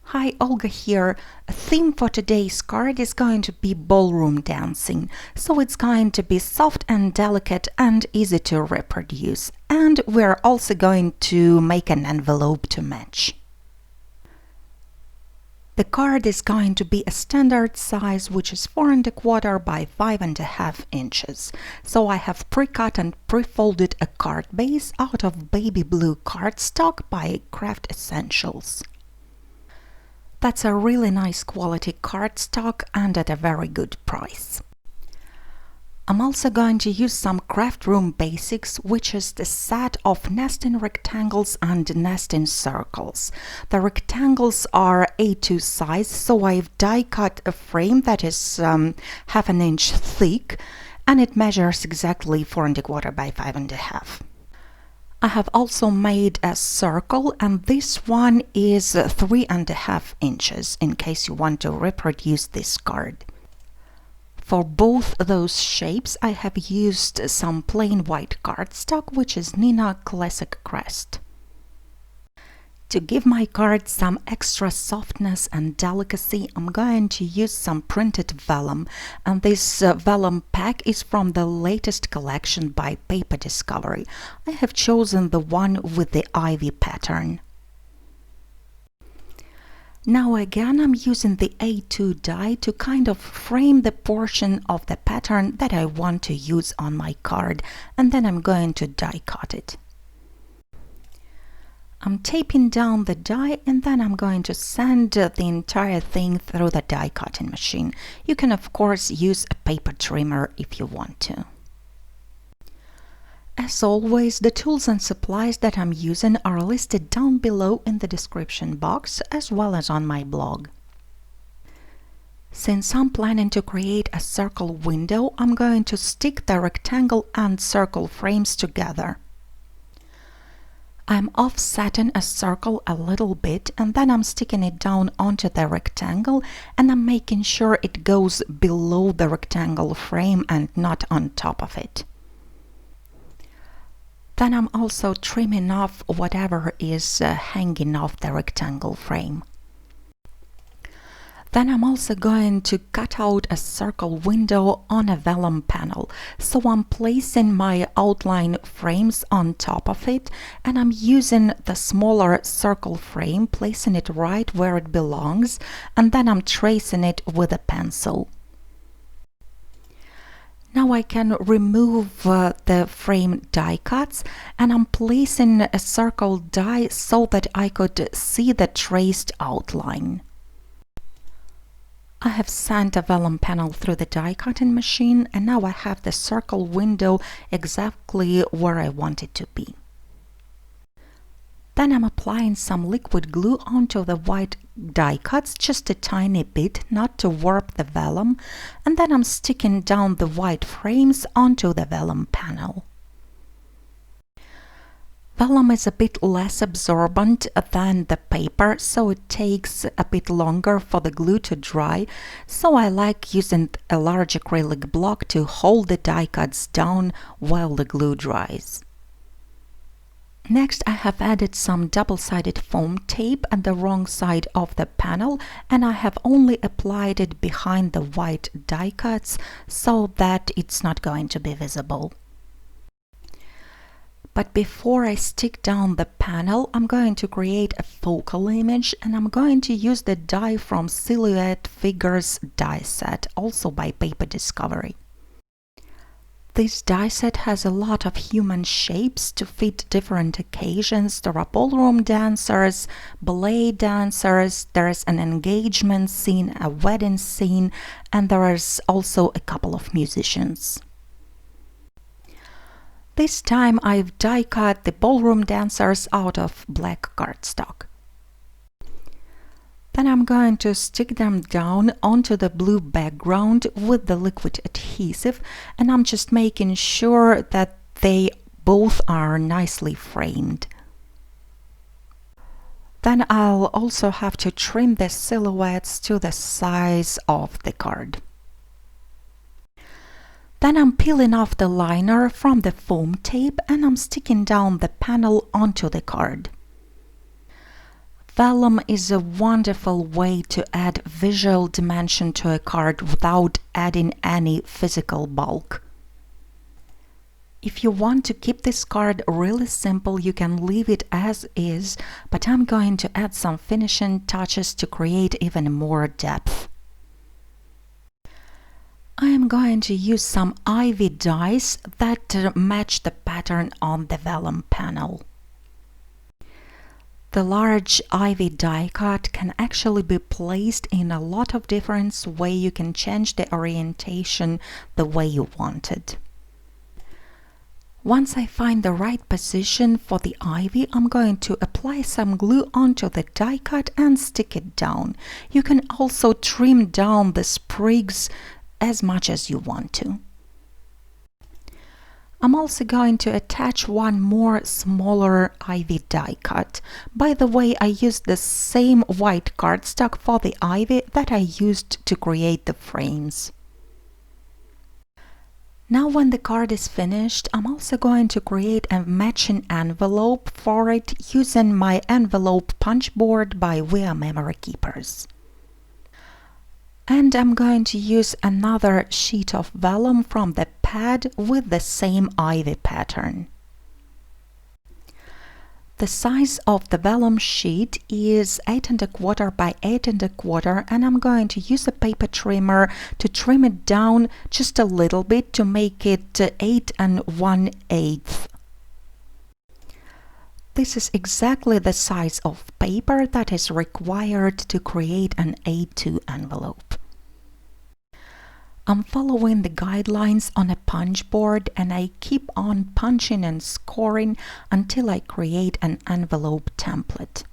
Hi, Olga here. A theme for today's card is going to be ballroom dancing, so it's going to be soft and delicate and easy to reproduce. And we're also going to make an envelope to match. The card is going to be a standard size, which is 4¼ by 5½ inches. So I have pre-cut and pre-folded a card base out of baby blue cardstock by Quintessential. That's a really nice quality cardstock and at a very good price. I'm also going to use some craft room basics, which is the set of nesting rectangles and nesting circles. The rectangles are A2 size, so I've die cut a frame that is ½ an inch thick, and it measures exactly 4¼ by 5½. I have also made a circle, and this one is 3½ inches in case you want to reproduce this card. For both those shapes I have used some plain white cardstock, which is Neenah Classic Crest. To give my card some extra softness and delicacy, I'm going to use some printed vellum, and this vellum pack is from the latest collection by Paper Discovery. I have chosen the one with the ivy pattern. Now again I'm using the A2 die to kind of frame the portion of the pattern that I want to use on my card, and then I'm going to die cut it. I'm taping down the die, and then I'm going to send the entire thing through the die cutting machine. You can of course use a paper trimmer if you want to. As always, the tools and supplies that I'm using are listed down below in the description box, as well as on my blog. Since I'm planning to create a circle window, I'm going to stick the rectangle and circle frames together. I'm offsetting a circle a little bit, and then I'm sticking it down onto the rectangle, and I'm making sure it goes below the rectangle frame and not on top of it. Then I'm also trimming off whatever is hanging off the rectangle frame. Then I'm also going to cut out a circle window on a vellum panel. So I'm placing my outline frames on top of it, and I'm using the smaller circle frame, placing it right where it belongs, and then I'm tracing it with a pencil. Now I can remove the frame die cuts, and I'm placing a circle die so that I could see the traced outline. I have sent a vellum panel through the die cutting machine, and now I have the circle window exactly where I want it to be. Then I'm applying some liquid glue onto the white die cuts, just a tiny bit, not to warp the vellum, and then I'm sticking down the white frames onto the vellum panel. Vellum is a bit less absorbent than the paper, so it takes a bit longer for the glue to dry, so I like using a large acrylic block to hold the die cuts down while the glue dries. Next, I have added some double-sided foam tape at the wrong side of the panel, and I have only applied it behind the white die cuts so that it's not going to be visible. But before I stick down the panel, I'm going to create a focal image, and I'm going to use the die from Silhouette Figures die set, also by Paper Discovery. This die set has a lot of human shapes to fit different occasions. There are ballroom dancers, ballet dancers, there's an engagement scene, a wedding scene, and there is also a couple of musicians. This time I've die cut the ballroom dancers out of black cardstock. Then I'm going to stick them down onto the blue background with the liquid adhesive, and I'm just making sure that they both are nicely framed. Then I'll also have to trim the silhouettes to the size of the card. Then I'm peeling off the liner from the foam tape, and I'm sticking down the panel onto the card. Vellum is a wonderful way to add visual dimension to a card without adding any physical bulk. If you want to keep this card really simple, you can leave it as is, but I'm going to add some finishing touches to create even more depth. I am going to use some ivy dies that match the pattern on the vellum panel. The large ivy die cut can actually be placed in a lot of different ways. You can change the orientation the way you want it. Once I find the right position for the ivy, I'm going to apply some glue onto the die cut and stick it down. You can also trim down the sprigs as much as you want to. I'm also going to attach one more smaller ivy die cut. By the way, I used the same white cardstock for the ivy that I used to create the frames. Now when the card is finished, I'm also going to create a matching envelope for it using my envelope punch board by We Are Memory Keepers. And I'm going to use another sheet of vellum from the pad with the same ivy pattern. The size of the vellum sheet is 8 1/4 by 8 1/4, and I'm going to use a paper trimmer to trim it down just a little bit to make it 8 1/8. This is exactly the size of paper that is required to create an A2 envelope. I'm following the guidelines on a punch board and I keep on punching and scoring until I create an envelope template.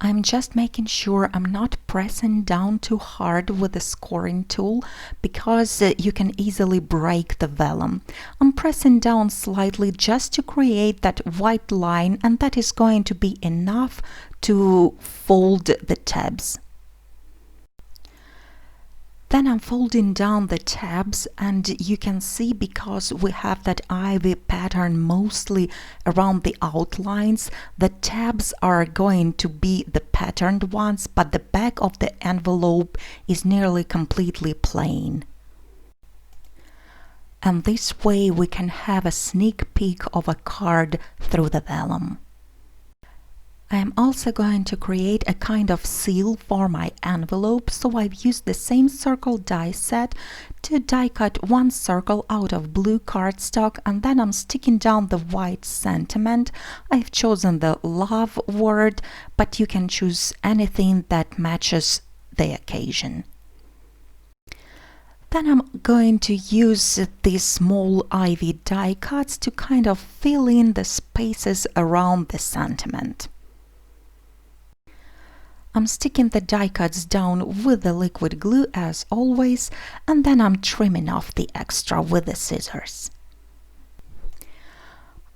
I'm just making sure I'm not pressing down too hard with the scoring tool because you can easily break the vellum. I'm pressing down slightly just to create that white line, and that is going to be enough to fold the tabs. Then I'm folding down the tabs, and you can see because we have that ivy pattern mostly around the outlines, the tabs are going to be the patterned ones, but the back of the envelope is nearly completely plain. And this way we can have a sneak peek of a card through the vellum. I am also going to create a kind of seal for my envelope, so I've used the same circle die set to die cut one circle out of blue cardstock, and then I'm sticking down the white sentiment. I've chosen the love word, but you can choose anything that matches the occasion. Then I'm going to use these small ivy die cuts to kind of fill in the spaces around the sentiment. I'm sticking the die cuts down with the liquid glue as always, and then I'm trimming off the extra with the scissors.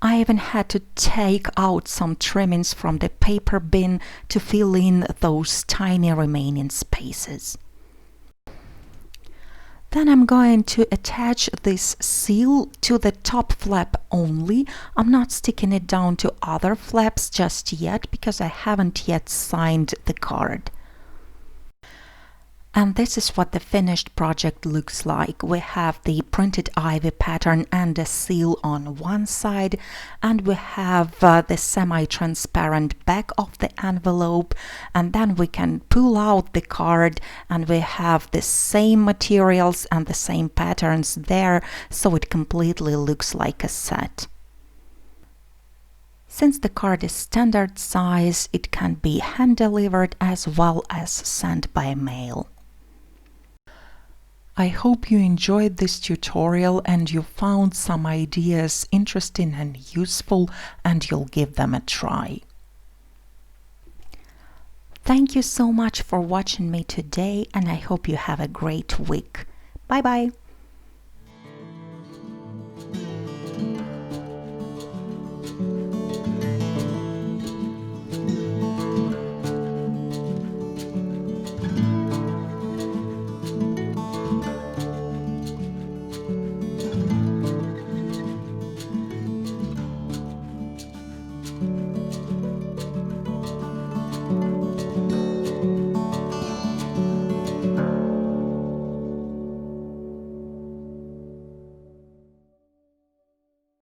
I even had to take out some trimmings from the paper bin to fill in those tiny remaining spaces. Then I'm going to attach this seal to the top flap only. I'm not sticking it down to other flaps just yet because I haven't yet signed the card. And this is what the finished project looks like. We have the printed ivy pattern and a seal on one side, and we have the semi-transparent back of the envelope, and then we can pull out the card and we have the same materials and the same patterns there, so it completely looks like a set. Since the card is standard size, it can be hand-delivered as well as sent by mail. I hope you enjoyed this tutorial and you found some ideas interesting and useful, and you'll give them a try. Thank you so much for watching me today, and I hope you have a great week. Bye bye!